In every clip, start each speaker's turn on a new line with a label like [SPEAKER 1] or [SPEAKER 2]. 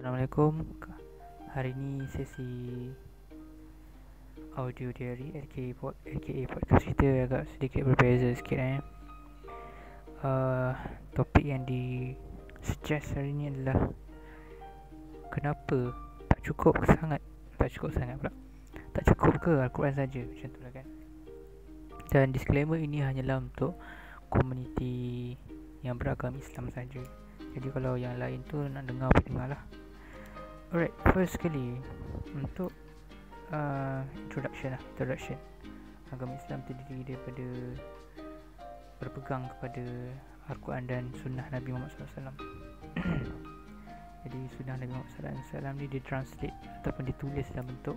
[SPEAKER 1] Assalamualaikum. Hari ni sesi audio diary aka podcast kita agak sedikit berbeza sikit Topik yang di suggest hari ni adalah kenapa tak cukup ke Al-Quran saja, macam tu lah kan. Dan disclaimer, ini hanyalah untuk komuniti yang beragama Islam saja. Jadi kalau yang lain tu nak dengar, boleh dengar lah. Alright, first sekali untuk introduction. Agama Islam terdiri daripada berpegang kepada Al-Quran dan Sunnah Nabi Muhammad SAW. Jadi Sunnah Nabi Muhammad SAW ni ditranslate ataupun ditulis dalam bentuk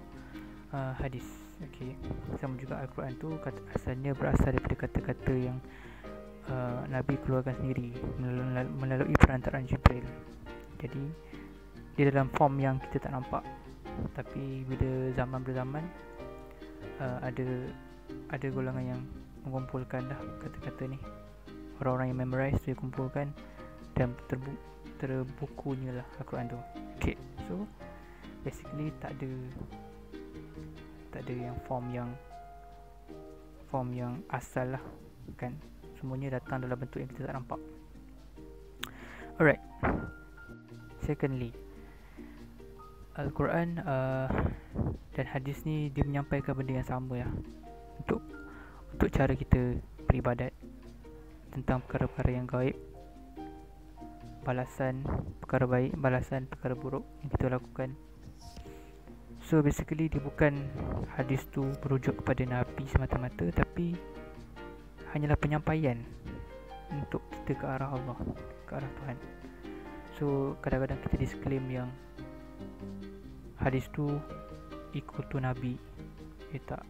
[SPEAKER 1] hadis. Okay. Sama juga Al-Quran tu asalnya berasal daripada kata-kata yang Nabi keluarkan sendiri melalui perantaraan Jibril. Jadi dia dalam form yang kita tak nampak, tapi bila zaman berzaman ada golongan yang mengumpulkan dah kata-kata ni. Orang-orang yang memorize tu dia kumpulkan dan terbukunya lah Al-Quran tu. Okay, so basically tak ada yang form yang asal lah kan. Semuanya datang dalam bentuk yang kita tak nampak. Alright, secondly, Al-Quran dan hadis ni dia menyampaikan benda yang sama ya, untuk cara kita beribadat, tentang perkara-perkara yang gaib, balasan perkara baik, balasan perkara buruk yang kita lakukan. So basically dia bukan, hadis tu berujuk kepada Nabi semata-mata, tapi hanyalah penyampaian untuk kita ke arah Allah, ke arah Tuhan. So kadang-kadang kita disclaim yang hadis tu ikut tu Nabi. Tak,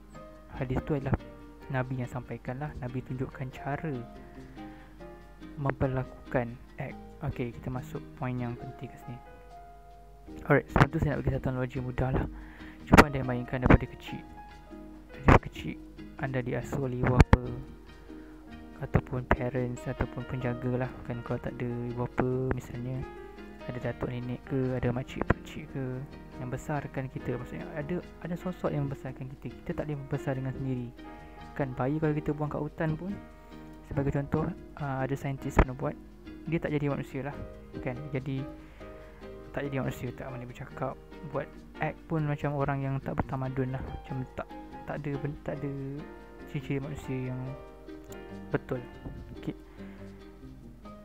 [SPEAKER 1] hadis tu adalah Nabi yang sampaikan lah. Nabi tunjukkan cara memperlakukan act. Okay, kita masuk poin yang penting kat sini. Alright, sebab tu saya nak bagi satu analogi mudah lah. Cuba anda bayangkan daripada kecil anda diasuh oleh ibu bapa ataupun parents ataupun penjaga lah kan. Kalau tak ada ibu bapa, misalnya ada datuk nenek ke, ada makcik pakcik ke yang besarkan kita. Maksudnya ada sosok yang membesarkan kita. Kita tak boleh membesar dengan sendiri kan. Bayi kalau kita buang kat hutan pun, sebagai contoh, ada saintis pernah buat, dia tak jadi manusia lah kan. Tak jadi manusia, tak boleh bercakap, buat act pun macam orang yang tak bertamadun lah. Macam tak ada ciri-ciri manusia yang betul. Okay.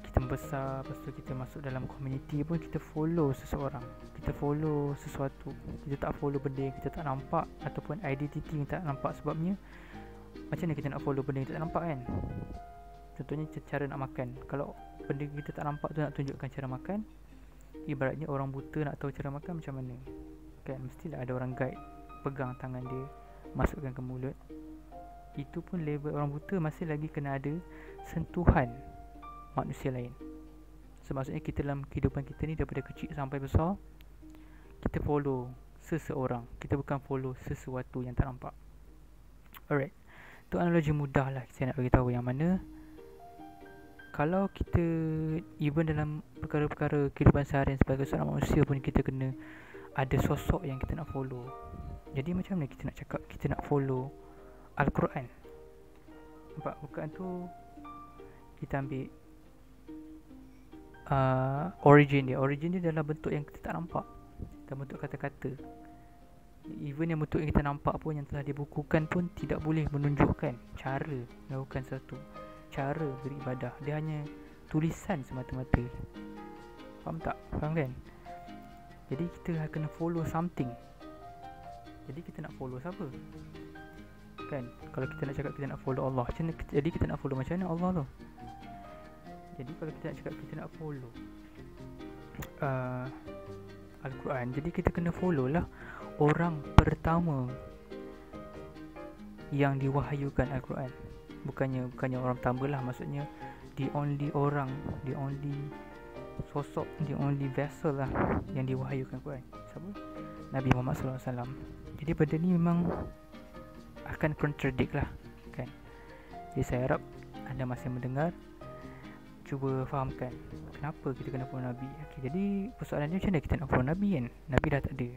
[SPEAKER 1] Kita membesar, lepas tu kita masuk dalam komuniti pun, kita follow seseorang, kita follow sesuatu. Kita tak follow benda yang kita tak nampak, ataupun identiti yang tak nampak. Sebabnya macam mana kita nak follow benda yang kita tak nampak kan. Contohnya cara nak makan. Kalau benda kita tak nampak tu nak tunjukkan cara makan, ibaratnya orang buta nak tahu cara makan macam mana kan. Mestilah ada orang guide, pegang tangan dia, masukkan ke mulut. Itu pun level orang buta, masih lagi kena ada sentuhan manusia lain. So maksudnya kita dalam kehidupan kita ni, daripada kecil sampai besar, kita follow seseorang, kita bukan follow sesuatu yang tak nampak. Alright, tu analogi mudah lah saya nak beritahu, yang mana kalau kita even dalam perkara-perkara kehidupan seharian sebagai seorang manusia pun, kita kena ada sosok yang kita nak follow. Jadi macam mana kita nak cakap kita nak follow Al-Quran? Nampak Al-Quran tu kita ambil origin dia dalam bentuk yang kita tak nampak, dalam bentuk kata-kata. Even yang bentuk yang kita nampak pun, yang telah dibukukan pun, tidak boleh menunjukkan cara melakukan sesuatu, cara beribadah. Dia hanya tulisan semata-mata. Faham tak? Faham kan? Jadi kita kena follow something. Jadi kita nak follow siapa kan? Kalau kita nak cakap kita nak follow Allah, jadi kita nak follow macam mana Allah tu? Jadi kalau kita nak cakap kita nak follow Al-Quran, jadi kita kena follow lah orang pertama yang diwahyukan Al-Quran. Bukannya orang pertama lah, maksudnya the only sosok, the only vessel lah yang diwahyukan Quran. Siapa? Nabi Muhammad SAW. Jadi benda ni memang akan contradict lah kan. Jadi saya harap anda masih mendengar cuba fahamkan kenapa kita kena follow Nabi. Okay, jadi persoalannya macam mana kita nak follow Nabi kan? Nabi dah tak ada.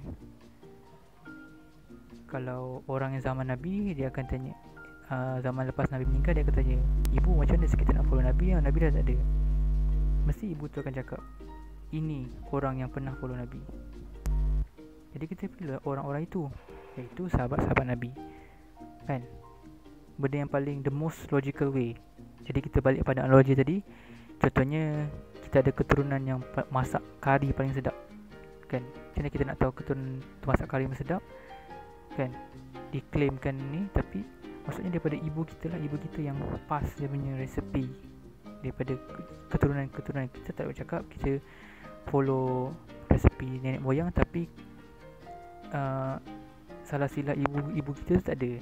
[SPEAKER 1] Kalau orang yang zaman Nabi, dia akan tanya, zaman lepas Nabi meninggal, dia akan tanya, ibu macam mana kita nak follow Nabi yang Nabi dah tak ada? Mesti ibu tu akan cakap, ini orang yang pernah follow Nabi. Jadi kita pilih orang-orang itu, iaitu sahabat-sahabat Nabi, kan? Benda yang paling the most logical way. Jadi kita balik pada analogi tadi. Contohnya kita ada keturunan yang masak kari paling sedap, kan? Macam mana kita nak tahu keturunan tu masak kari paling sedap, kan? Diklaimkan ni, tapi maksudnya daripada ibu kita lah. Ibu kita yang pas dia punya resepi. Daripada keturunan kita tak boleh cakap kita follow resepi nenek moyang, tapi salah sila ibu kita tu tak ada.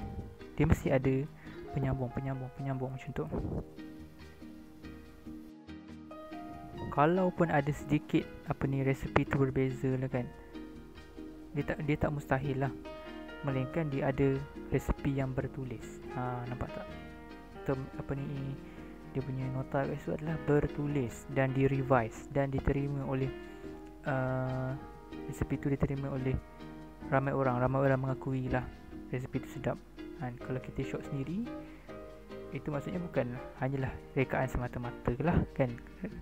[SPEAKER 1] Dia mesti ada penyambung macam tu. Kalau pun ada sedikit resepi tu berbeza lah, kan, dia tak mustahil lah, melainkan dia ada resepi yang bertulis. Nampak tak? Dia punya nota kat situ adalah bertulis dan di-revise dan diterima oleh resepi tu diterima oleh ramai orang mengakui lah resepi tu sedap. Kalau kita shot sendiri, itu maksudnya bukan hanyalah rekaan semata-mata lah, kan,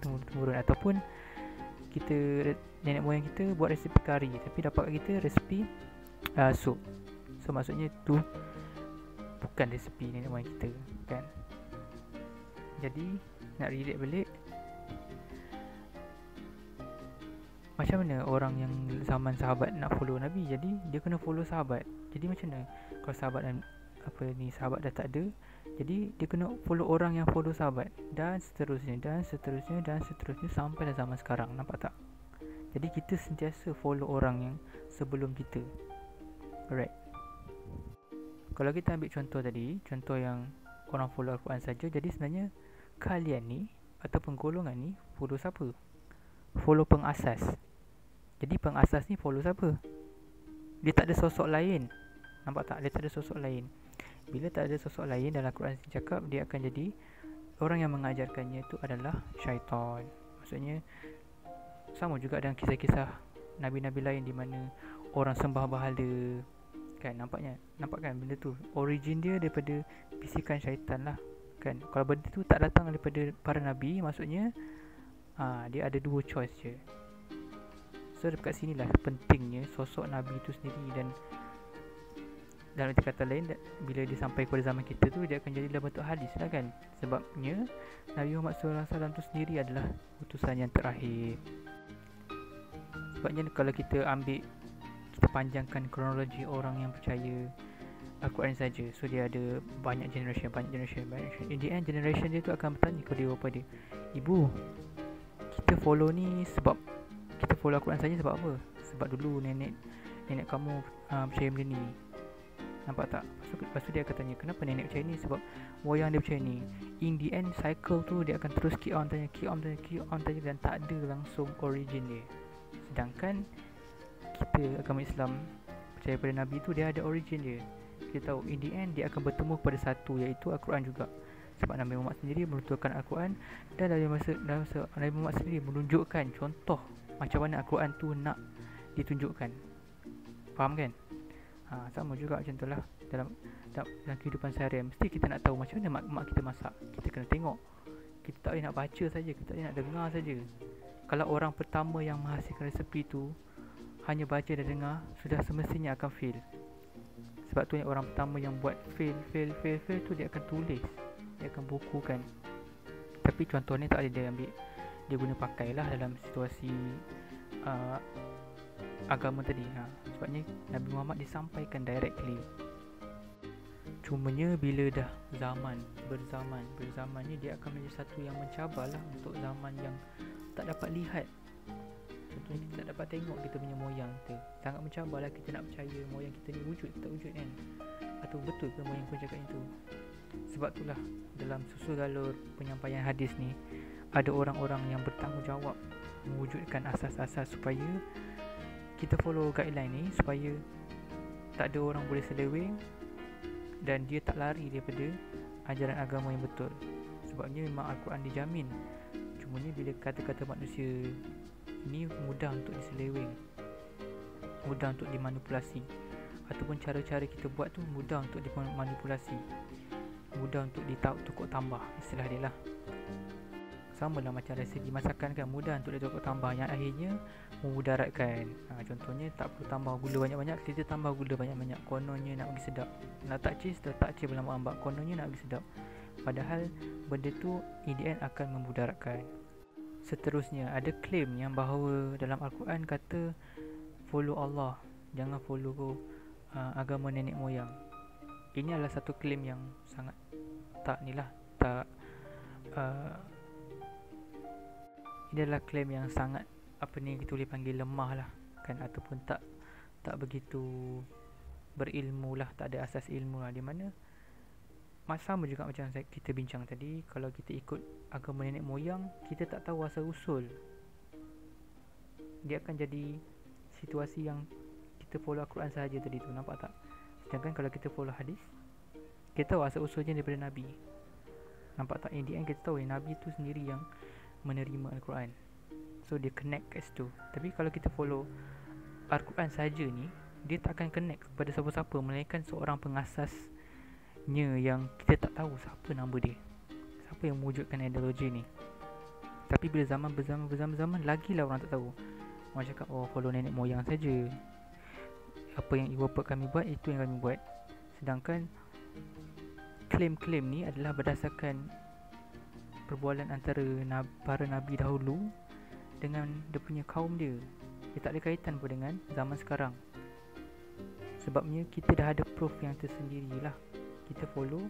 [SPEAKER 1] temurun, ataupun kita nenek moyang kita buat resepi kari tapi dapat kita resepi sup. So maksudnya tu bukan resepi nenek moyang kita, kan. Jadi nak relate balik, macam mana orang yang zaman sahabat nak follow Nabi? Jadi dia kena follow sahabat. Jadi macam mana kalau sahabat sahabat dah tak ada, jadi dia kena follow orang yang follow sahabat, dan seterusnya sampai zaman sekarang. Nampak tak? Jadi kita sentiasa follow orang yang sebelum kita. Alright. Kalau kita ambil contoh tadi, contoh yang orang follow Al-Quran saja, jadi sebenarnya kalian ni ataupun golongan ni follow siapa? Follow pengasas. Jadi pengasas ni follow siapa? Dia tak ada sosok lain. Nampak tak? Dia tak ada sosok lain. Bila tak ada sosok lain dalam Al-Quran cakap, dia akan jadi orang yang mengajarkannya itu adalah syaitan. Maksudnya sama juga dengan kisah-kisah nabi-nabi lain di mana orang sembah berhala, kan. Nampak kan benda tu? Origin dia daripada bisikan syaitan lah, kan. Kalau benda tu tak datang daripada para nabi, maksudnya dia ada dua choice je. So dekat sinilah pentingnya sosok nabi itu sendiri. Dan dalam arti kata lain, bila dia sampai kepada zaman kita tu, dia akan jadi dalam bentuk hadis lah, kan. Sebabnya Nabi Muhammad SAW tu sendiri adalah utusan yang terakhir. Sebabnya kalau kita panjangkan kronologi orang yang percaya Al-Quran saja, so dia ada banyak generation. In the end, generation dia tu akan bertanya kepada bapa dia, ibu, kita follow ni sebab kita follow Al-Quran saja sebab apa? Sebab dulu nenek kamu percaya benda ni. Nampak tak? Lepas tu dia akan tanya, kenapa nenek percaya ni? Sebab moyang dia percaya ni. In the end, cycle tu dia akan terus keep on tanya, dan tak ada langsung origin dia. Sedangkan kita agama Islam percaya pada Nabi tu, dia ada origin dia. Kita tahu in the end dia akan bertemu kepada satu, iaitu Al-Quran juga. Sebab Nabi Muhammad sendiri menuturkan Al-Quran, dan dalam masa Nabi Muhammad sendiri menunjukkan contoh macam mana Al-Quran tu nak ditunjukkan. Faham kan? Sama juga macam tu lah dalam kehidupan seharian. Mesti kita nak tahu macam mana mak kita masak. Kita kena tengok. Kita tak boleh nak baca saja, kita tak boleh nak dengar saja. Kalau orang pertama yang menghasilkan resepi tu hanya baca dan dengar, sudah semestinya akan fail. Sebab tu yang orang pertama yang buat fail tu, dia akan tulis, dia akan bukukan. Tapi contoh ni tak boleh dia ambil, dia guna pakailah dalam situasi agama tadi. Sebabnya Nabi Muhammad disampaikan directly. Cumanya bila dah berzamannya, dia akan menjadi satu yang mencabarlah untuk zaman yang tak dapat lihat. Contohnya kita tak dapat tengok kita punya moyang kita. Sangat mencabarlah kita nak percaya moyang kita ni wujud tak wujud, kan. Atau betul ke moyang pun cakap itu. Sebab itulah dalam susul galur penyampaian hadis ni, ada orang-orang yang bertanggungjawab mewujudkan asas-asas supaya kita follow guideline ni, supaya tak ada orang boleh seleweng dan dia tak lari daripada ajaran agama yang betul. Sebabnya memang Al-Quran dijamin Cumanya bila kata-kata manusia ini mudah untuk diseleweng, mudah untuk dimanipulasi, ataupun cara-cara kita buat tu mudah untuk dimanipulasi, mudah untuk ditukar tambah, istilah dia lah. Sama lah macam resep masakan kan, mudah untuk ditukar tambah yang akhirnya memudaratkan. Contohnya tak perlu tambah gula banyak-banyak, kita tambah gula banyak-banyak, kononnya nak bagi sedap. Letak cheese berlambak-lambak, kononnya nak bagi sedap, padahal benda tu in the end akan memudaratkan. Seterusnya, ada claim yang bahawa dalam Al-Quran kata follow Allah, jangan follow agama nenek moyang. Ini adalah satu claim yang sangat ini adalah claim yang sangat kita boleh panggil lemah lah kan, ataupun tak begitu berilmu lah, tak ada asas ilmu lah. Di mana sama juga macam kita bincang tadi, kalau kita ikut agama nenek moyang, kita tak tahu asal usul, dia akan jadi situasi yang kita follow Al-Quran sahaja tadi tu, nampak tak? Sedangkan kalau kita follow hadis, kita tahu asal usulnya daripada Nabi, nampak tak? In the end kita tahu Nabi tu sendiri yang menerima Al-Quran, so dia connect kat situ. Tapi kalau kita follow Al-Quran saja ni, dia tak akan connect kepada siapa-siapa, melainkan seorang pengasasnya yang kita tak tahu siapa nama dia, siapa yang mewujudkan ideologi ni. Tapi bila zaman berzaman, lagilah orang tak tahu. Orang cakap, oh follow nenek moyang saja, apa yang ibu bapa kami buat, itu yang kami buat. Sedangkan klaim-klaim ni adalah berdasarkan perbualan antara para nabi dahulu dengan dia punya kaum dia. Dia tak ada kaitan pun dengan zaman sekarang. Sebabnya kita dah ada proof yang tersendiri lah. Kita follow,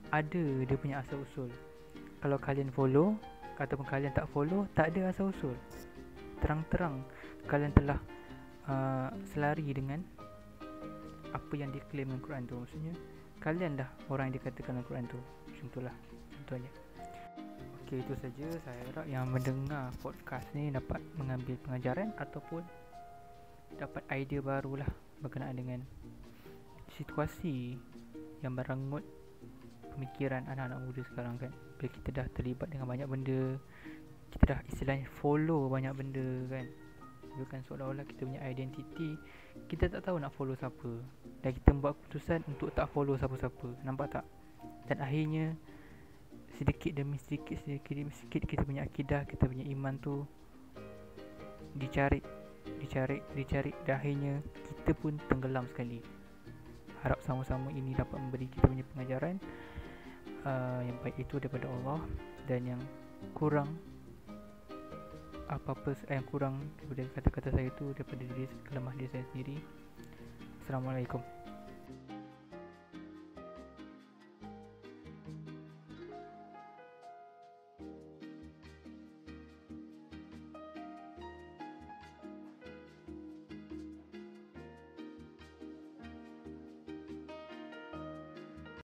[SPEAKER 1] ada dia punya asal usul. Kalau kalian follow ataupun kalian tak follow, tak ada asal usul. Terang-terang kalian telah selari dengan apa yang diklaim dalam Quran tu. Maksudnya kalian dah orang yang dikatakan dalam Quran tu. Macam itulah contohnya. Okey, itu saja. Saya harap yang mendengar podcast ni dapat mengambil pengajaran ataupun dapat idea baru lah berkenaan dengan situasi yang merenggut pemikiran anak-anak muda sekarang kan. Bila kita dah terlibat dengan banyak benda, kita dah istilahnya follow banyak benda kan, bukan seolah-olah kita punya identiti, kita tak tahu nak follow siapa, dan kita membuat keputusan untuk tak follow siapa-siapa, nampak tak? Dan akhirnya sedikit demi sedikit kita punya akidah, kita punya iman tu dicari, dan akhirnya kita pun tenggelam sekali. Harap sama-sama ini dapat memberi kita punya pengajaran yang baik itu daripada Allah, dan yang kurang yang kurang daripada kata-kata saya itu daripada kelemahan diri saya sendiri. Assalamualaikum.